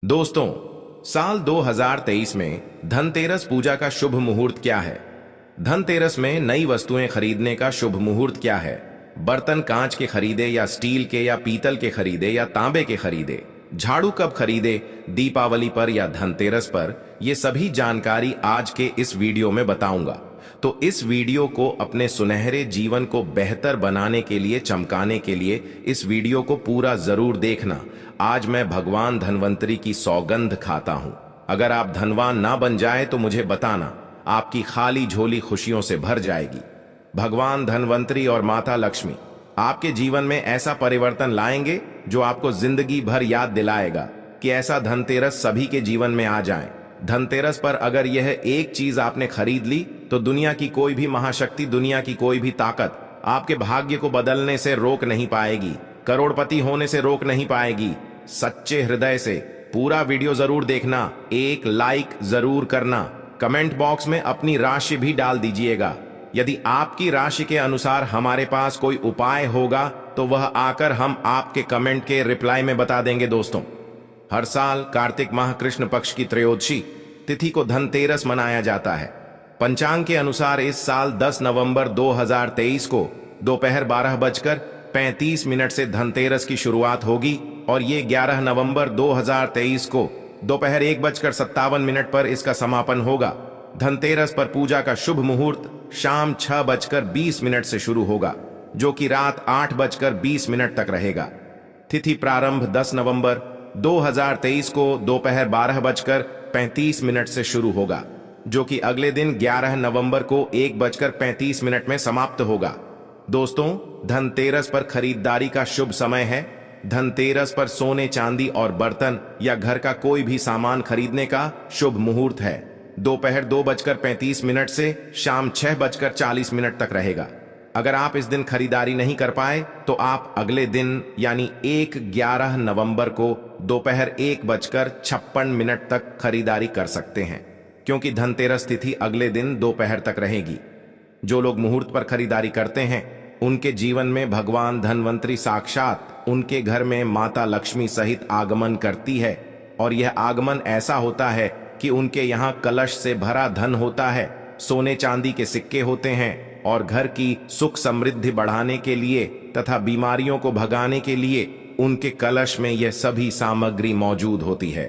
दोस्तों, साल 2023 में धनतेरस पूजा का शुभ मुहूर्त क्या है? धनतेरस में नई वस्तुएं खरीदने का शुभ मुहूर्त क्या है? बर्तन कांच के खरीदे या स्टील के या पीतल के खरीदे या तांबे के खरीदे? झाड़ू कब खरीदे, दीपावली पर या धनतेरस पर? ये सभी जानकारी आज के इस वीडियो में बताऊंगा। तो इस वीडियो को अपने सुनहरे जीवन को बेहतर बनाने के लिए, चमकाने के लिए इस वीडियो को पूरा जरूर देखना। आज मैं भगवान धनवंतरी की सौगंध खाता हूं। अगर आप धनवान ना बन जाए तो मुझे बताना, आपकी खाली झोली खुशियों से भर जाएगी। भगवान धनवंतरी और माता लक्ष्मी आपके जीवन में ऐसा परिवर्तन लाएंगे जो आपको जिंदगी भर याद दिलाएगा कि ऐसा धनतेरस सभी के जीवन में आ जाए। धनतेरस पर अगर यह एक चीज आपने खरीद ली तो दुनिया की कोई भी महाशक्ति, दुनिया की कोई भी ताकत आपके भाग्य को बदलने से रोक नहीं पाएगी, करोड़पति होने से रोक नहीं पाएगी। सच्चे हृदय से पूरा वीडियो जरूर देखना, एक लाइक जरूर करना, कमेंट बॉक्स में अपनी राशि भी डाल दीजिएगा। यदि आपकी राशि के अनुसार हमारे पास कोई उपाय होगा तो वह आकर हम आपके कमेंट के रिप्लाई में बता देंगे। दोस्तों, हर साल कार्तिक माह कृष्ण पक्ष की त्रयोदशी तिथि को धनतेरस मनाया जाता है। पंचांग के अनुसार इस साल 10 नवंबर 2023 को दोपहर 12:35 से धनतेरस की शुरुआत होगी और ये 11 नवंबर 2023 को दोपहर 1:57 पर इसका समापन होगा। धनतेरस पर पूजा का शुभ मुहूर्त शाम 6:20 से शुरू होगा, जो कि रात 8:20 तक रहेगा। तिथि प्रारंभ 10 नवंबर 2023 को दोपहर 12:35 से शुरू होगा, जो कि अगले दिन 11 नवंबर को 1:35 में समाप्त होगा। दोस्तों, धनतेरस पर खरीदारी का शुभ समय है। धनतेरस पर सोने, चांदी और बर्तन या घर का कोई भी सामान खरीदने का शुभ मुहूर्त है। दोपहर 2:35 से शाम 6:40 तक रहेगा। अगर आप इस दिन खरीदारी नहीं कर पाए तो आप अगले दिन यानी 11 नवंबर को दोपहर 1:56 तक खरीदारी कर सकते हैं, क्योंकि धनतेरस तिथि अगले दिन दोपहर तक रहेगी। जो लोग मुहूर्त पर खरीदारी करते हैं उनके जीवन में भगवान धनवंतरी साक्षात उनके घर में माता लक्ष्मी सहित आगमन करती है, और यह आगमन ऐसा होता है कि उनके यहाँ कलश से भरा धन होता है, सोने चांदी के सिक्के होते हैं, और घर की सुख समृद्धि बढ़ाने के लिए तथा बीमारियों को भगाने के लिए उनके कलश में यह सभी सामग्री मौजूद होती है।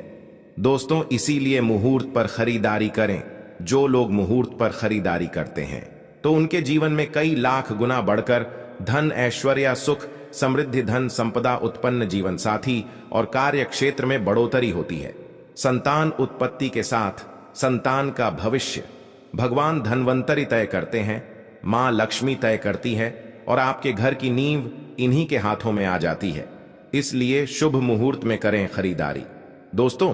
दोस्तों, इसीलिए मुहूर्त पर खरीदारी करें। जो लोग मुहूर्त पर खरीदारी करते हैं तो उनके जीवन में कई लाख गुना बढ़कर धन, ऐश्वर्य, सुख समृद्धि, धन संपदा, उत्पन्न जीवन साथी और कार्य क्षेत्र में बढ़ोतरी होती है। संतान उत्पत्ति के साथ संतान का भविष्य भगवान धनवंतरी तय करते हैं, मां लक्ष्मी तय करती है, और आपके घर की नींव इन्हीं के हाथों में आ जाती है। इसलिए शुभ मुहूर्त में करें खरीदारी। दोस्तों,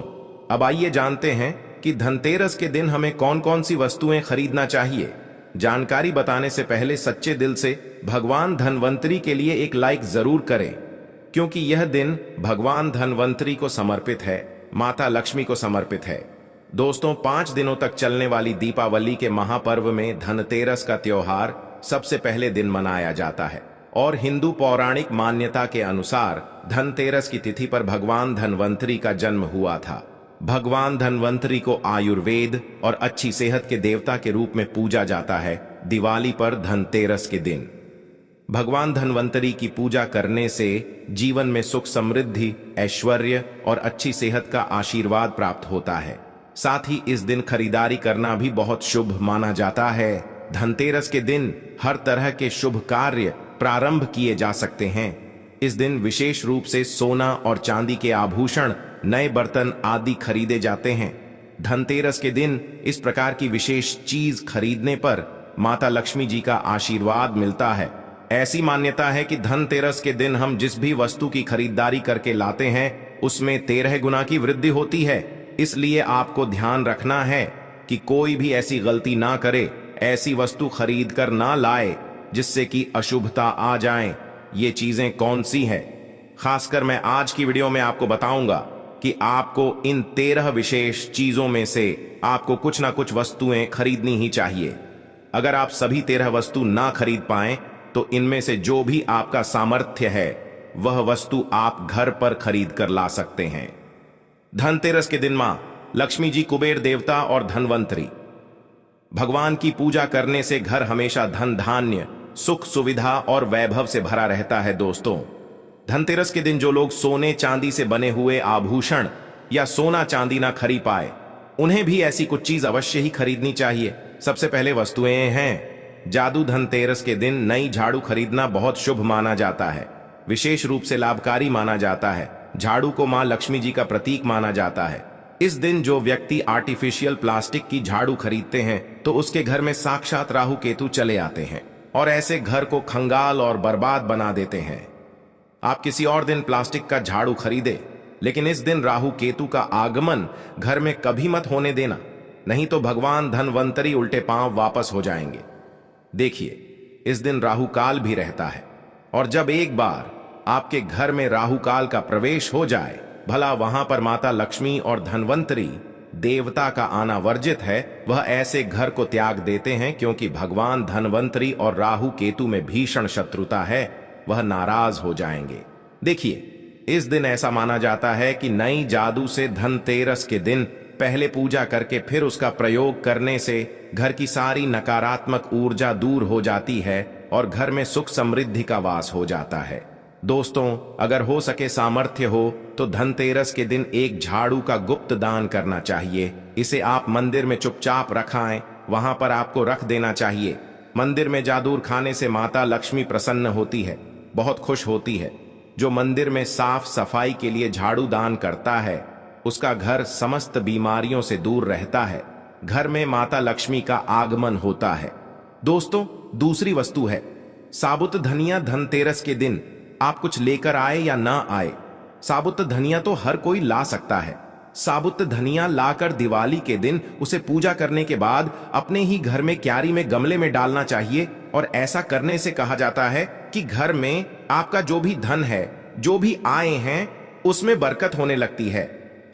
अब आइए जानते हैं कि धनतेरस के दिन हमें कौन कौन सी वस्तुएं खरीदना चाहिए। जानकारी बताने से पहले सच्चे दिल से भगवान धनवंतरी के लिए एक लाइक जरूर करें, क्योंकि यह दिन भगवान धनवंतरी को समर्पित है, माता लक्ष्मी को समर्पित है। दोस्तों, 5 दिनों तक चलने वाली दीपावली के महापर्व में धनतेरस का त्योहार सबसे पहले दिन मनाया जाता है, और हिंदू पौराणिक मान्यता के अनुसार धनतेरस की तिथि पर भगवान धनवंतरी का जन्म हुआ था। भगवान धनवंतरी को आयुर्वेद और अच्छी सेहत के देवता के रूप में पूजा जाता है। दिवाली पर धनतेरस के दिन भगवान धनवंतरी की पूजा करने से जीवन में सुख समृद्धि, ऐश्वर्य और अच्छी सेहत का आशीर्वाद प्राप्त होता है। साथ ही इस दिन खरीदारी करना भी बहुत शुभ माना जाता है। धनतेरस के दिन हर तरह के शुभ कार्य प्रारंभ किए जा सकते हैं। इस दिन विशेष रूप से सोना और चांदी के आभूषण, नए बर्तन आदि खरीदे जाते हैं। धनतेरस के दिन इस प्रकार की विशेष चीज खरीदने पर माता लक्ष्मी जी का आशीर्वाद मिलता है। ऐसी मान्यता है कि धनतेरस के दिन हम जिस भी वस्तु की खरीदारी करके लाते हैं उसमें 13 गुना की वृद्धि होती है। इसलिए आपको ध्यान रखना है कि कोई भी ऐसी गलती ना करे, ऐसी वस्तु खरीद कर ना लाए जिससे कि अशुभता आ जाए। ये चीजें कौन सी हैं? खासकर मैं आज की वीडियो में आपको बताऊंगा कि आपको इन 13 विशेष चीजों में से आपको कुछ ना कुछ वस्तुएं खरीदनी ही चाहिए। अगर आप सभी 13 वस्तु ना खरीद पाएं तो इनमें से जो भी आपका सामर्थ्य है वह वस्तु आप घर पर खरीद कर ला सकते हैं। धनतेरस के दिन मां लक्ष्मी जी, कुबेर देवता और धनवंतरी भगवान की पूजा करने से घर हमेशा धन धान्य, सुख सुविधा और वैभव से भरा रहता है। दोस्तों, धनतेरस के दिन जो लोग सोने चांदी से बने हुए आभूषण या सोना चांदी ना खरीद पाए, उन्हें भी ऐसी कुछ चीज अवश्य ही खरीदनी चाहिए। सबसे पहले वस्तुएं हैं जादू। धनतेरस के दिन नई झाड़ू खरीदना बहुत शुभ माना जाता है, विशेष रूप से लाभकारी माना जाता है। झाड़ू को मां लक्ष्मी जी का प्रतीक माना जाता है। इस दिन जो व्यक्ति आर्टिफिशियल प्लास्टिक की झाड़ू खरीदते हैं तो उसके घर में साक्षात राहु केतु चले आते हैं और ऐसे घर को खंगाल और बर्बाद बना देते हैं। आप किसी और दिन प्लास्टिक का झाड़ू खरीदे, लेकिन इस दिन राहु केतु का आगमन घर में कभी मत होने देना, नहीं तो भगवान धनवंतरी उल्टे पांव वापस हो जाएंगे। देखिए, इस दिन राहु काल भी रहता है और जब एक बार आपके घर में राहु काल का प्रवेश हो जाए, भला वहां पर माता लक्ष्मी और धनवंतरी देवता का आना वर्जित है। वह ऐसे घर को त्याग देते हैं क्योंकि भगवान धनवंतरी और राहु केतु में भीषण शत्रुता है, वह नाराज हो जाएंगे। देखिए, इस दिन ऐसा माना जाता है कि नई जादू से धनतेरस के दिन पहले पूजा करके फिर उसका प्रयोग करने से घर की सारी नकारात्मक ऊर्जा दूर हो जाती है और घर में सुख समृद्धि का वास हो जाता है। दोस्तों, अगर हो सके, सामर्थ्य हो तो धनतेरस के दिन एक झाड़ू का गुप्त दान करना चाहिए। इसे आप मंदिर में चुपचाप रखाएं, वहां पर आपको रख देना चाहिए। मंदिर में जादूर खाने से माता लक्ष्मी प्रसन्न होती है, बहुत खुश होती है। जो मंदिर में साफ सफाई के लिए झाड़ू दान करता है, उसका घर समस्त बीमारियों से दूर रहता है। घर में माता लक्ष्मी का आगमन होता है। दोस्तों, दूसरी वस्तु है साबुत धनिया। धनतेरस के दिन आप कुछ लेकर आए या ना आए, साबुत धनिया तो हर कोई ला सकता है। साबुत धनिया लाकर दिवाली के दिन उसे पूजा करने के बाद अपने ही घर में क्यारी में गमले में डालना चाहिए और ऐसा करने से कहा जाता है कि घर में आपका जो भी धन है, जो भी आए हैं, उसमें बरकत होने लगती है।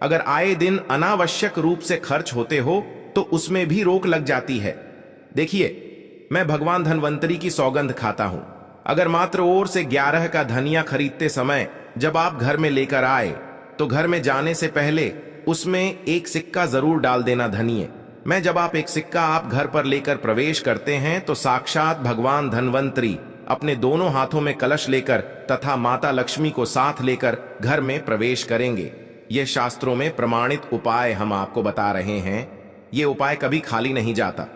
अगर आए दिन अनावश्यक रूप से खर्च होते हो तो उसमें भी रोक लग जाती है। देखिए, मैं भगवान धनवंतरी की सौगंध खाता हूं, अगर मात्र ओर से 11 का धनिया खरीदते समय जब आप घर में लेकर आए तो घर में जाने से पहले उसमें एक सिक्का जरूर डाल देना धनिये में। जब आप एक सिक्का आप घर पर लेकर प्रवेश करते हैं तो साक्षात भगवान धनवंतरी अपने दोनों हाथों में कलश लेकर तथा माता लक्ष्मी को साथ लेकर घर में प्रवेश करेंगे। ये शास्त्रों में प्रमाणित उपाय हम आपको बता रहे हैं। ये उपाय कभी खाली नहीं जाता।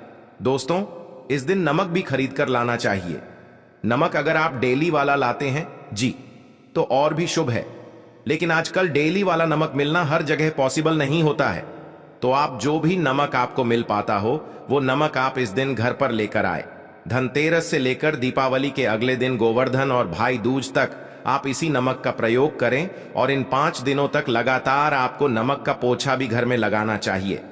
दोस्तों, इस दिन नमक भी खरीद कर लाना चाहिए। नमक अगर आप डेली वाला लाते हैं जी तो और भी शुभ है, लेकिन आजकल डेली वाला नमक मिलना हर जगह पॉसिबल नहीं होता है। तो आप जो भी नमक आपको मिल पाता हो वो नमक आप इस दिन घर पर लेकर आए। धनतेरस से लेकर दीपावली के अगले दिन गोवर्धन और भाई दूज तक आप इसी नमक का प्रयोग करें और इन 5 दिनों तक लगातार आपको नमक का पोछा भी घर में लगाना चाहिए।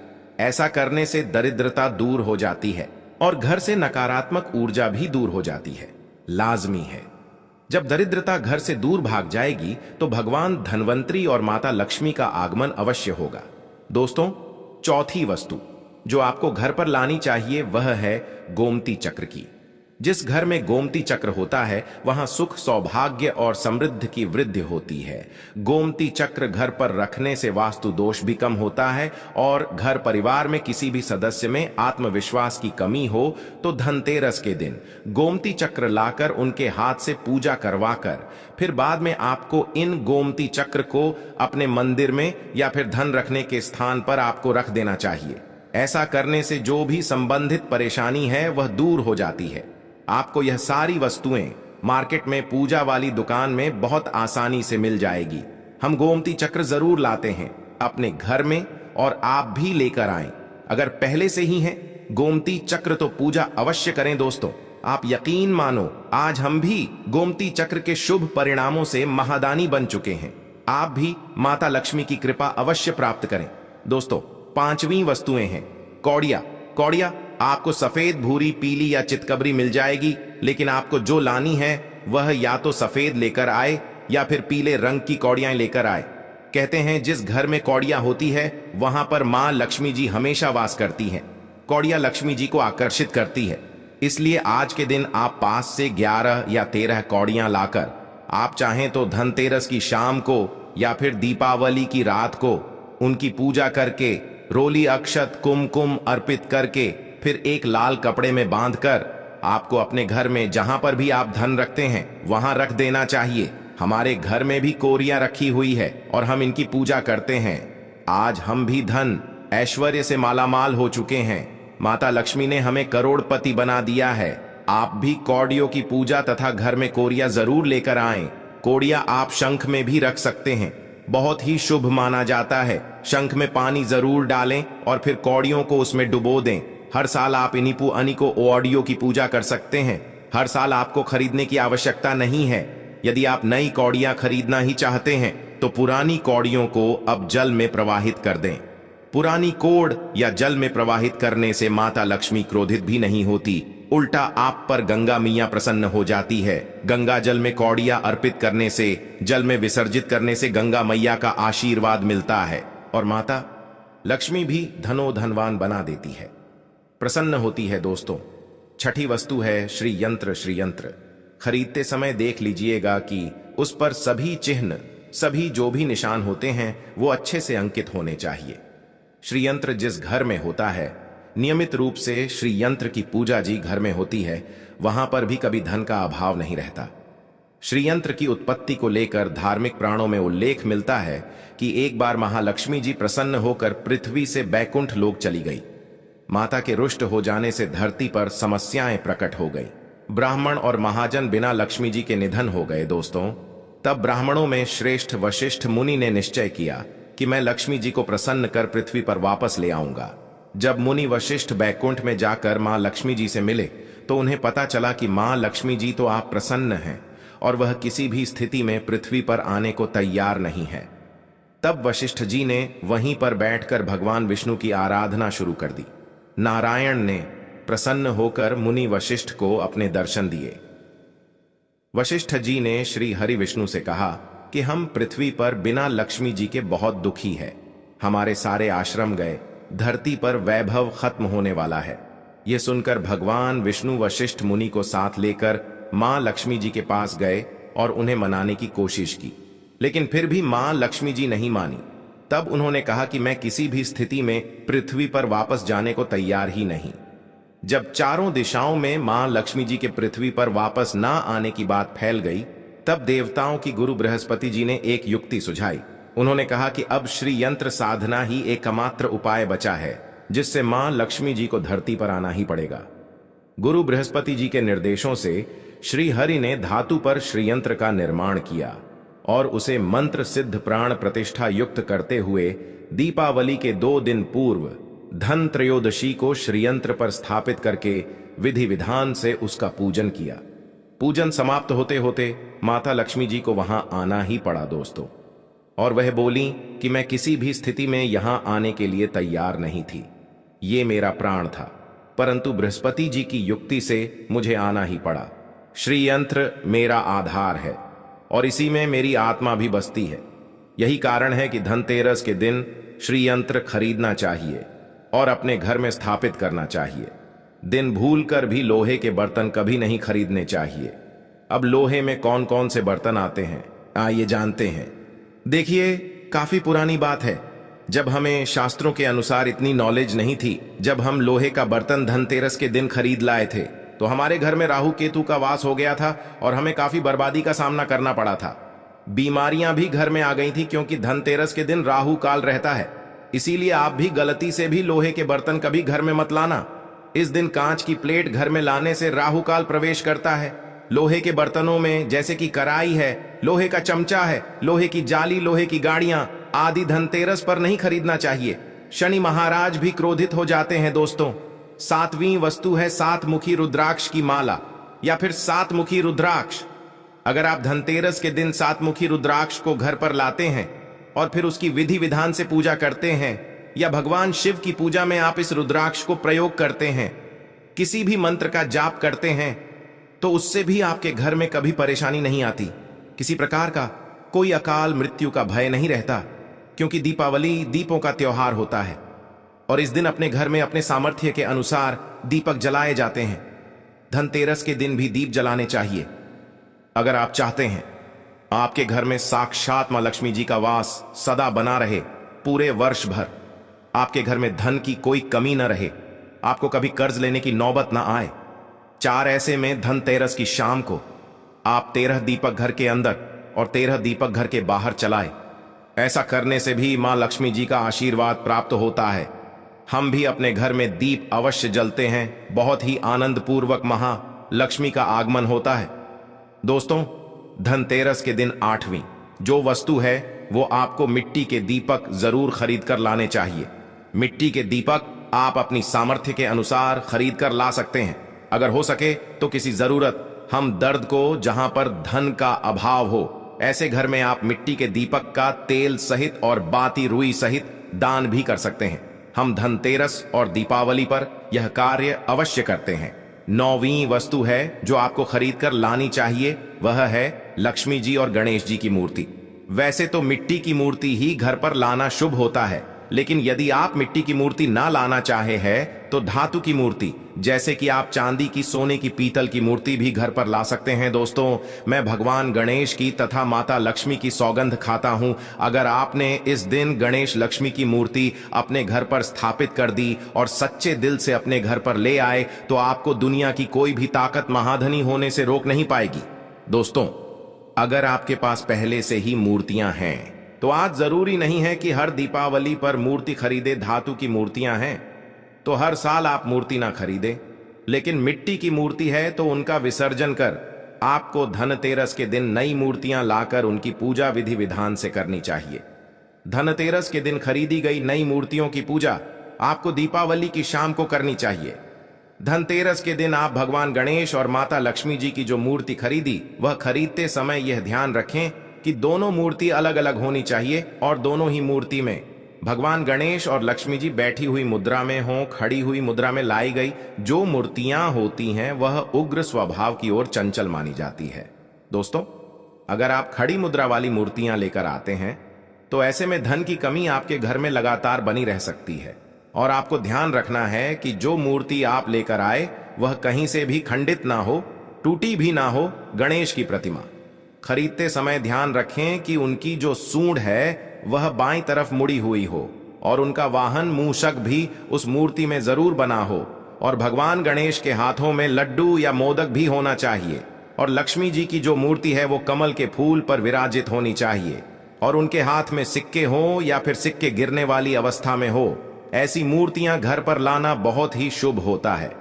ऐसा करने से दरिद्रता दूर हो जाती है और घर से नकारात्मक ऊर्जा भी दूर हो जाती है। लाजमी है, जब दरिद्रता घर से दूर भाग जाएगी तो भगवान धनवंतरी और माता लक्ष्मी का आगमन अवश्य होगा। दोस्तों, चौथी वस्तु जो आपको घर पर लानी चाहिए वह है गोमती चक्र की। जिस घर में गोमती चक्र होता है वहां सुख, सौभाग्य और समृद्धि की वृद्धि होती है। गोमती चक्र घर पर रखने से वास्तु दोष भी कम होता है और घर परिवार में किसी भी सदस्य में आत्मविश्वास की कमी हो तो धनतेरस के दिन गोमती चक्र लाकर उनके हाथ से पूजा करवाकर फिर बाद में आपको इन गोमती चक्र को अपने मंदिर में या फिर धन रखने के स्थान पर आपको रख देना चाहिए। ऐसा करने से जो भी संबंधित परेशानी है वह दूर हो जाती है। आपको यह सारी वस्तुएं मार्केट में पूजा वाली दुकान में बहुत आसानी से मिल जाएगी। हम गोमती चक्र जरूर लाते हैं अपने घर में और आप भी लेकर आएं। अगर पहले से ही है गोमती चक्र तो पूजा अवश्य करें। दोस्तों, आप यकीन मानो, आज हम भी गोमती चक्र के शुभ परिणामों से महादानी बन चुके हैं। आप भी माता लक्ष्मी की कृपा अवश्य प्राप्त करें। दोस्तों, 5वीं वस्तुएं हैं कौड़िया। कौड़िया आपको सफेद, भूरी, पीली या चितकबरी मिल जाएगी, लेकिन आपको जो लानी है वह या तो सफेद लेकर आए या फिर पीले रंग की कौड़ियां लेकर आए। कहते हैं जिस घर में कौड़िया होती है वहां पर मां लक्ष्मी जी हमेशा वास करती हैं। कौड़िया लक्ष्मी जी को आकर्षित करती है, इसलिए आज के दिन आप पास से 11 या 13 कौड़ियां लाकर आप चाहें तो धनतेरस की शाम को या फिर दीपावली की रात को उनकी पूजा करके, रोली अक्षत कुमकुम अर्पित करके, फिर एक लाल कपड़े में बांधकर आपको अपने घर में जहां पर भी आप धन रखते हैं वहां रख देना चाहिए। हमारे घर में भी कोरियां रखी हुई है और हम इनकी पूजा करते हैं। आज हम भी धन ऐश्वर्य से मालामाल हो चुके हैं। माता लक्ष्मी ने हमें करोड़पति बना दिया है। आप भी कौड़ियों की पूजा तथा घर में कोरिया जरूर लेकर आएं। कोड़िया आप शंख में भी रख सकते हैं, बहुत ही शुभ माना जाता है। शंख में पानी जरूर डालें और फिर कौड़ियों को उसमें डुबो दें। हर साल आप इनिपू अनिको ओडियो की पूजा कर सकते हैं। हर साल आपको खरीदने की आवश्यकता नहीं है। यदि आप नई कौड़ियां खरीदना ही चाहते हैं तो पुरानी कौड़ियों को अब जल में प्रवाहित कर दें। पुरानी कोड़ या जल में प्रवाहित करने से माता लक्ष्मी क्रोधित भी नहीं होती, उल्टा आप पर गंगा मैया प्रसन्न हो जाती है। गंगा जल में कौड़ियां अर्पित करने से, जल में विसर्जित करने से गंगा मैया का आशीर्वाद मिलता है और माता लक्ष्मी भी धनो धनवान बना देती है, प्रसन्न होती है। दोस्तों, छठी वस्तु है श्री यंत्र। श्री यंत्र खरीदते समय देख लीजिएगा कि उस पर सभी चिन्ह, सभी जो भी निशान होते हैं वो अच्छे से अंकित होने चाहिए। श्री यंत्र जिस घर में होता है, नियमित रूप से श्री यंत्र की पूजा जी घर में होती है, वहां पर भी कभी धन का अभाव नहीं रहता। श्री यंत्र की उत्पत्ति को लेकर धार्मिक पुराणों में उल्लेख मिलता है कि एक बार महालक्ष्मी जी प्रसन्न होकर पृथ्वी से बैकुंठ लोक चली गई। माता के रुष्ट हो जाने से धरती पर समस्याएं प्रकट हो गई। ब्राह्मण और महाजन बिना लक्ष्मी जी के निधन हो गए। दोस्तों, तब ब्राह्मणों में श्रेष्ठ वशिष्ठ मुनि ने निश्चय किया कि मैं लक्ष्मी जी को प्रसन्न कर पृथ्वी पर वापस ले आऊंगा। जब मुनि वशिष्ठ बैकुंठ में जाकर मां लक्ष्मी जी से मिले तो उन्हें पता चला कि मां लक्ष्मी जी तो आप प्रसन्न हैं और वह किसी भी स्थिति में पृथ्वी पर आने को तैयार नहीं है। तब वशिष्ठ जी ने वहीं पर बैठकर भगवान विष्णु की आराधना शुरू कर दी। नारायण ने प्रसन्न होकर मुनि वशिष्ठ को अपने दर्शन दिए। वशिष्ठ जी ने श्री हरि विष्णु से कहा कि हम पृथ्वी पर बिना लक्ष्मी जी के बहुत दुखी है। हमारे सारे आश्रम गए, धरती पर वैभव खत्म होने वाला है। यह सुनकर भगवान विष्णु वशिष्ठ मुनि को साथ लेकर मां लक्ष्मी जी के पास गए और उन्हें मनाने की कोशिश की, लेकिन फिर भी मां लक्ष्मी जी नहीं मानी। तब उन्होंने कहा कि मैं किसी भी स्थिति में पृथ्वी पर वापस जाने को तैयार ही नहीं। जब चारों दिशाओं में मां लक्ष्मी जी के पृथ्वी पर वापस ना आने की बात फैल गई, तब देवताओं की गुरु बृहस्पति जी ने एक युक्ति सुझाई। उन्होंने कहा कि अब श्री यंत्र साधना ही एकमात्र उपाय बचा है जिससे मां लक्ष्मी जी को धरती पर आना ही पड़ेगा। गुरु बृहस्पति जी के निर्देशों से श्री हरि ने धातु पर श्री यंत्र का निर्माण किया और उसे मंत्र सिद्ध प्राण प्रतिष्ठा युक्त करते हुए दीपावली के 2 दिन पूर्व धन त्रयोदशी को श्रीयंत्र पर स्थापित करके विधि विधान से उसका पूजन किया। पूजन समाप्त होते होते माता लक्ष्मी जी को वहां आना ही पड़ा दोस्तों, और वह बोली कि मैं किसी भी स्थिति में यहां आने के लिए तैयार नहीं थी। ये मेरा प्राण था, परंतु बृहस्पति जी की युक्ति से मुझे आना ही पड़ा। श्रीयंत्र मेरा आधार है और इसी में मेरी आत्मा भी बसती है। यही कारण है कि धनतेरस के दिन श्रीयंत्र खरीदना चाहिए और अपने घर में स्थापित करना चाहिए। दिन भूलकर भी लोहे के बर्तन कभी नहीं खरीदने चाहिए। अब लोहे में कौन कौन से बर्तन आते हैं आइए जानते हैं। देखिए, काफी पुरानी बात है, जब हमें शास्त्रों के अनुसार इतनी नॉलेज नहीं थी। जब हम लोहे का बर्तन धनतेरस के दिन खरीद लाए थे तो हमारे घर में राहु केतु का वास हो गया था और हमें काफी बर्बादी का सामना करना पड़ा था। बीमारियां भी घर में आ गई थी क्योंकि धनतेरस के दिन राहु काल रहता है। इसीलिए आप भी गलती से भी लोहे के बर्तन कभी घर में मत लाना। इस दिन कांच की प्लेट घर में लाने से राहु काल प्रवेश करता है। लोहे के बर्तनों में जैसे कि कढ़ाई है, लोहे का चमचा है, लोहे की जाली, लोहे की गाड़ियां आदि धनतेरस पर नहीं खरीदना चाहिए। शनि महाराज भी क्रोधित हो जाते हैं दोस्तों। 7वीं वस्तु है 7 मुखी रुद्राक्ष की माला या फिर 7 मुखी रुद्राक्ष। अगर आप धनतेरस के दिन 7 मुखी रुद्राक्ष को घर पर लाते हैं और फिर उसकी विधि विधान से पूजा करते हैं या भगवान शिव की पूजा में आप इस रुद्राक्ष को प्रयोग करते हैं, किसी भी मंत्र का जाप करते हैं, तो उससे भी आपके घर में कभी परेशानी नहीं आती। किसी प्रकार का कोई अकाल मृत्यु का भय नहीं रहता, क्योंकि दीपावली दीपों का त्योहार होता है और इस दिन अपने घर में अपने सामर्थ्य के अनुसार दीपक जलाए जाते हैं। धनतेरस के दिन भी दीप जलाने चाहिए। अगर आप चाहते हैं आपके घर में साक्षात मां लक्ष्मी जी का वास सदा बना रहे, पूरे वर्ष भर आपके घर में धन की कोई कमी न रहे, आपको कभी कर्ज लेने की नौबत ना आए। 4 ऐसे में धनतेरस की शाम को आप 13 दीपक घर के अंदर और 13 दीपक घर के बाहर जलाए। ऐसा करने से भी मां लक्ष्मी जी का आशीर्वाद प्राप्त होता है। हम भी अपने घर में दीप अवश्य जलते हैं। बहुत ही आनंद पूर्वक महालक्ष्मी का आगमन होता है। दोस्तों, धनतेरस के दिन 8वीं जो वस्तु है वो आपको मिट्टी के दीपक जरूर खरीद कर लाने चाहिए। मिट्टी के दीपक आप अपनी सामर्थ्य के अनुसार खरीद कर ला सकते हैं। अगर हो सके तो किसी जरूरत हम दर्द को जहां पर धन का अभाव हो, ऐसे घर में आप मिट्टी के दीपक का तेल सहित और बाती रुई सहित दान भी कर सकते हैं। हम धनतेरस और दीपावली पर यह कार्य अवश्य करते हैं। 9वीं वस्तु है जो आपको खरीद कर लानी चाहिए, वह है लक्ष्मी जी और गणेश जी की मूर्ति। वैसे तो मिट्टी की मूर्ति ही घर पर लाना शुभ होता है, लेकिन यदि आप मिट्टी की मूर्ति ना लाना चाहे हैं तो धातु की मूर्ति, जैसे कि आप चांदी की, सोने की, पीतल की मूर्ति भी घर पर ला सकते हैं। दोस्तों, मैं भगवान गणेश की तथा माता लक्ष्मी की सौगंध खाता हूं, अगर आपने इस दिन गणेश लक्ष्मी की मूर्ति अपने घर पर स्थापित कर दी और सच्चे दिल से अपने घर पर ले आए तो आपको दुनिया की कोई भी ताकत महाधनी होने से रोक नहीं पाएगी। दोस्तों, अगर आपके पास पहले से ही मूर्तियां हैं तो आज जरूरी नहीं है कि हर दीपावली पर मूर्ति खरीदे। धातु की मूर्तियां हैं तो हर साल आप मूर्ति ना खरीदें, लेकिन मिट्टी की मूर्ति है तो उनका विसर्जन कर आपको धनतेरस के दिन नई मूर्तियां लाकर उनकी पूजा विधि विधान से करनी चाहिए। धनतेरस के दिन खरीदी गई नई मूर्तियों की पूजा आपको दीपावली की शाम को करनी चाहिए। धनतेरस के दिन आप भगवान गणेश और माता लक्ष्मी जी की जो मूर्ति खरीदी, वह खरीदते समय यह ध्यान रखें कि दोनों मूर्ति अलग अलग होनी चाहिए और दोनों ही मूर्ति में भगवान गणेश और लक्ष्मी जी बैठी हुई मुद्रा में हो, खड़ी हुई मुद्रा में लाई गई जो मूर्तियां होती हैं वह उग्र स्वभाव की ओर चंचल मानी जाती है। दोस्तों, अगर आप खड़ी मुद्रा वाली मूर्तियां लेकर आते हैं तो ऐसे में धन की कमी आपके घर में लगातार बनी रह सकती है और आपको ध्यान रखना है कि जो मूर्ति आप लेकर आए वह कहीं से भी खंडित ना हो, टूटी भी ना हो। गणेश की प्रतिमा खरीदते समय ध्यान रखें कि उनकी जो सूंड है वह बाईं तरफ मुड़ी हुई हो और उनका वाहन मूषक भी उस मूर्ति में जरूर बना हो और भगवान गणेश के हाथों में लड्डू या मोदक भी होना चाहिए और लक्ष्मी जी की जो मूर्ति है वो कमल के फूल पर विराजित होनी चाहिए और उनके हाथ में सिक्के हो या फिर सिक्के गिरने वाली अवस्था में हो। ऐसी मूर्तियां घर पर लाना बहुत ही शुभ होता है।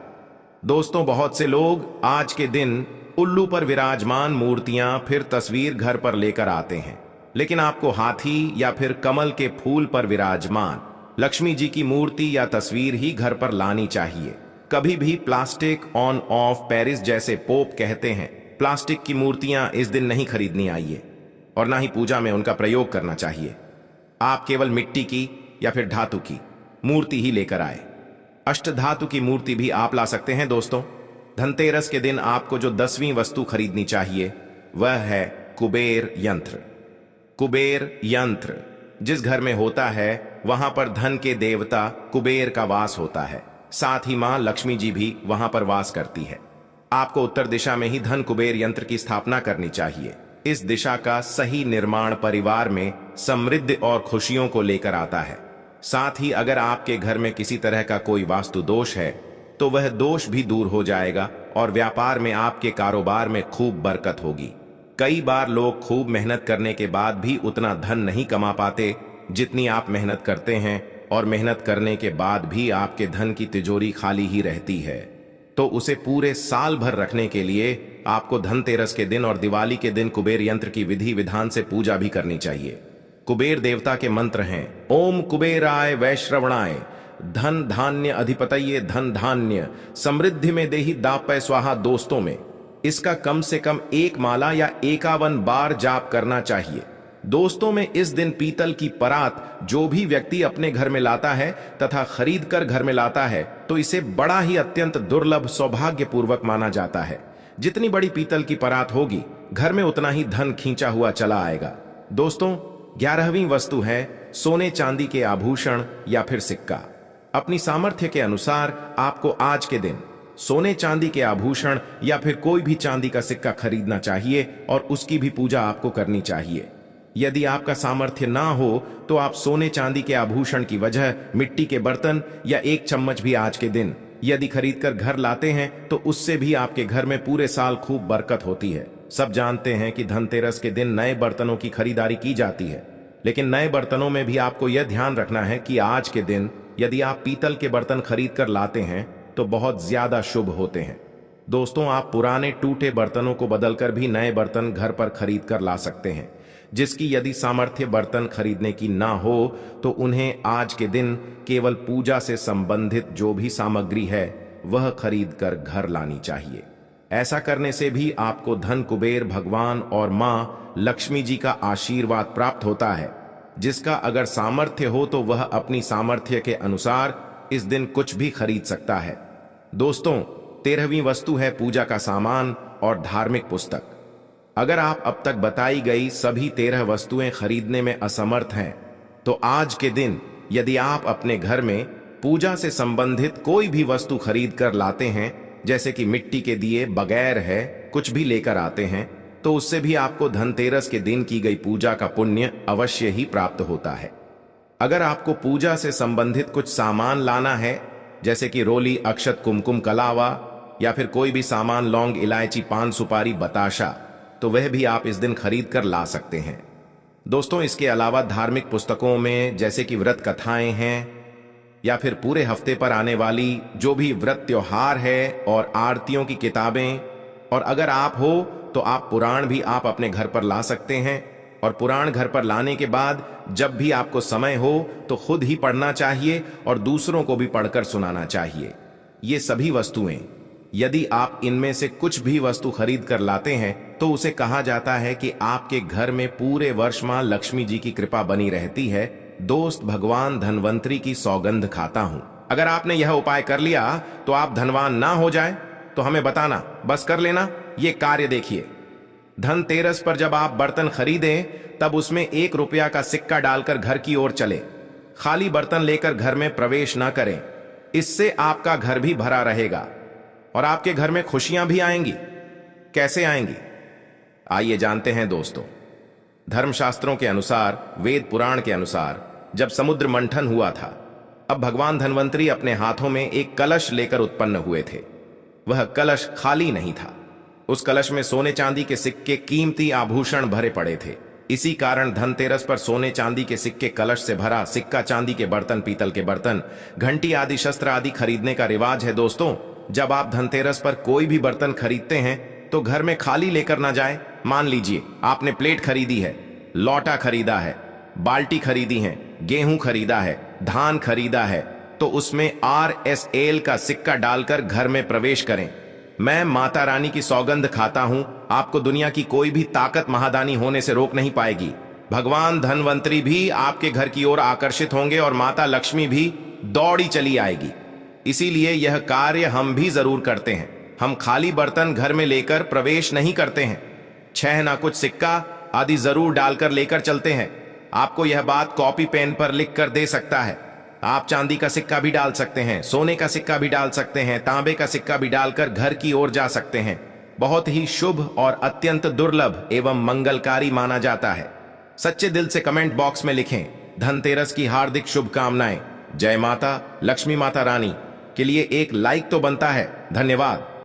दोस्तों, बहुत से लोग आज के दिन उल्लू पर विराजमान मूर्तियां फिर तस्वीर घर पर लेकर आते हैं, लेकिन आपको हाथी या फिर कमल के फूल पर विराजमान लक्ष्मी जी की मूर्ति या तस्वीर ही घर पर लानी चाहिए। कभी भी प्लास्टिक ऑन ऑफ पेरिस जैसे पोप कहते हैं प्लास्टिक की मूर्तियां इस दिन नहीं खरीदनी आइए और ना ही पूजा में उनका प्रयोग करना चाहिए। आप केवल मिट्टी की या फिर धातु की मूर्ति ही लेकर आए। अष्टधातु की मूर्ति भी आप ला सकते हैं। दोस्तों, धनतेरस के दिन आपको जो 10वीं वस्तु खरीदनी चाहिए वह है कुबेर यंत्र। कुबेर यंत्र जिस घर में होता है वहां पर धन के देवता कुबेर का वास होता है, साथ ही मां लक्ष्मी जी भी वहां पर वास करती है। आपको उत्तर दिशा में ही धन कुबेर यंत्र की स्थापना करनी चाहिए। इस दिशा का सही निर्माण परिवार में समृद्धि और खुशियों को लेकर आता है। साथ ही अगर आपके घर में किसी तरह का कोई वास्तु दोष है तो वह दोष भी दूर हो जाएगा और व्यापार में आपके कारोबार में खूब बरकत होगी। कई बार लोग खूब मेहनत करने के बाद भी उतना धन नहीं कमा पाते जितनी आप मेहनत करते हैं और मेहनत करने के बाद भी आपके धन की तिजोरी खाली ही रहती है। तो उसे पूरे साल भर रखने के लिए आपको धनतेरस के दिन और दिवाली के दिन कुबेर यंत्र की विधि विधान से पूजा भी करनी चाहिए। कुबेर देवता के मंत्र हैं ओम कुबेराय वैश्रवणाय धन धान्य अधिपतये धन धान्य समृद्धि में देहि दापय स्वाहा। दोस्तों में इसका कम से कम 1 माला या 51 बार जाप करना चाहिए। दोस्तों में इस दिन पीतल की परात जो भी व्यक्ति अपने घर में लाता है तथा खरीद कर घर में लाता है तो इसे बड़ा ही अत्यंत दुर्लभ सौभाग्यपूर्वक माना जाता है। जितनी बड़ी पीतल की परात होगी घर में उतना ही धन खींचा हुआ चला आएगा। दोस्तों, 11वीं वस्तु है सोने चांदी के आभूषण या फिर सिक्का। अपनी सामर्थ्य के अनुसार आपको आज के दिन सोने चांदी के आभूषण या फिर कोई भी चांदी का सिक्का खरीदना चाहिए और उसकी भी पूजा आपको करनी चाहिए। यदि आपका सामर्थ्य ना हो तो आप सोने चांदी के आभूषण की वजह मिट्टी के बर्तन या एक चम्मच भी आज के दिन यदि खरीद कर घर लाते हैं तो उससे भी आपके घर में पूरे साल खूब बरकत होती है। सब जानते हैं कि धनतेरस के दिन नए बर्तनों की खरीदारी की जाती है, लेकिन नए बर्तनों में भी आपको यह ध्यान रखना है कि आज के दिन यदि आप पीतल के बर्तन खरीद कर लाते हैं तो बहुत ज्यादा शुभ होते हैं। दोस्तों, आप पुराने टूटे बर्तनों को बदलकर भी नए बर्तन घर पर खरीद कर ला सकते हैं। जिसकी यदि सामर्थ्य बर्तन खरीदने की ना हो तो उन्हें आज के दिन केवल पूजा से संबंधित जो भी सामग्री है वह खरीद कर घर लानी चाहिए। ऐसा करने से भी आपको धन कुबेर भगवान और मां लक्ष्मी जी का आशीर्वाद प्राप्त होता है। जिसका अगर सामर्थ्य हो तो वह अपनी सामर्थ्य के अनुसार इस दिन कुछ भी खरीद सकता है। दोस्तों, 13वीं वस्तु है पूजा का सामान और धार्मिक पुस्तक। अगर आप अब तक बताई गई सभी 13 वस्तुएं खरीदने में असमर्थ हैं तो आज के दिन यदि आप अपने घर में पूजा से संबंधित कोई भी वस्तु खरीद कर लाते हैं, जैसे कि मिट्टी के दिए बगैर है कुछ भी लेकर आते हैं, तो उससे भी आपको धनतेरस के दिन की गई पूजा का पुण्य अवश्य ही प्राप्त होता है। अगर आपको पूजा से संबंधित कुछ सामान लाना है, जैसे कि रोली अक्षत कुमकुम कलावा या फिर कोई भी सामान लौंग इलायची पान सुपारी बताशा, तो वह भी आप इस दिन खरीद कर ला सकते हैं। दोस्तों, इसके अलावा धार्मिक पुस्तकों में जैसे कि व्रत कथाएं हैं या फिर पूरे हफ्ते पर आने वाली जो भी व्रत त्योहार है और आरतियों की किताबें, और अगर आप हो तो आप पुराण भी आप अपने घर पर ला सकते हैं। और पुराण घर पर लाने के बाद जब भी आपको समय हो तो खुद ही पढ़ना चाहिए और दूसरों को भी पढ़कर सुनाना चाहिए। ये सभी वस्तुएं यदि आप इनमें से कुछ भी वस्तु खरीद कर लाते हैं तो उसे कहा जाता है कि आपके घर में पूरे वर्ष मां लक्ष्मी जी की कृपा बनी रहती है। दोस्त, भगवान धनवंतरी की सौगंध खाता हूं। अगर आपने यह उपाय कर लिया तो आप धनवान ना हो जाए तो हमें बताना, बस कर लेना। ये कार्य देखिए, धनतेरस पर जब आप बर्तन खरीदें तब उसमें 1 रुपया का सिक्का डालकर घर की ओर चले। खाली बर्तन लेकर घर में प्रवेश ना करें, इससे आपका घर भी भरा रहेगा और आपके घर में खुशियां भी आएंगी। कैसे आएंगी, आइए जानते हैं दोस्तों। धर्मशास्त्रों के अनुसार, वेद पुराण के अनुसार, जब समुद्र मंथन हुआ था, अब भगवान धनवंतरी अपने हाथों में एक कलश लेकर उत्पन्न हुए थे। वह कलश खाली नहीं था, उस कलश में सोने चांदी के सिक्के, कीमती आभूषण भरे पड़े थे। इसी कारण धनतेरस पर सोने चांदी के सिक्के कलश से भरा सिक्का, चांदी के बर्तन, पीतल के बर्तन, घंटी आदि शस्त्र आदि खरीदने का रिवाज है। दोस्तों, जब आप धनतेरस पर कोई भी बर्तन खरीदते हैं तो घर में खाली लेकर ना जाए। मान लीजिए आपने प्लेट खरीदी है, लौटा खरीदा है, बाल्टी खरीदी है, गेहूं खरीदा है, धान खरीदा है, तो उसमें RSL का सिक्का डालकर घर में प्रवेश करें। मैं माता रानी की सौगंध खाता हूं, आपको दुनिया की कोई भी ताकत महादानी होने से रोक नहीं पाएगी। भगवान धनवंतरी भी आपके घर की ओर आकर्षित होंगे और माता लक्ष्मी भी दौड़ी चली आएगी। इसीलिए यह कार्य हम भी जरूर करते हैं। हम खाली बर्तन घर में लेकर प्रवेश नहीं करते हैं। 6 ना कुछ सिक्का आदि जरूर डालकर लेकर चलते हैं। आपको यह बात कॉपी पेन पर लिख कर दे सकता है। आप चांदी का सिक्का भी डाल सकते हैं, सोने का सिक्का भी डाल सकते हैं, तांबे का सिक्का भी डालकर घर की ओर जा सकते हैं। बहुत ही शुभ और अत्यंत दुर्लभ एवं मंगलकारी माना जाता है। सच्चे दिल से कमेंट बॉक्स में लिखें, धनतेरस की हार्दिक शुभकामनाएं। जय माता लक्ष्मी माता रानी के लिए एक लाइक तो बनता है। धन्यवाद।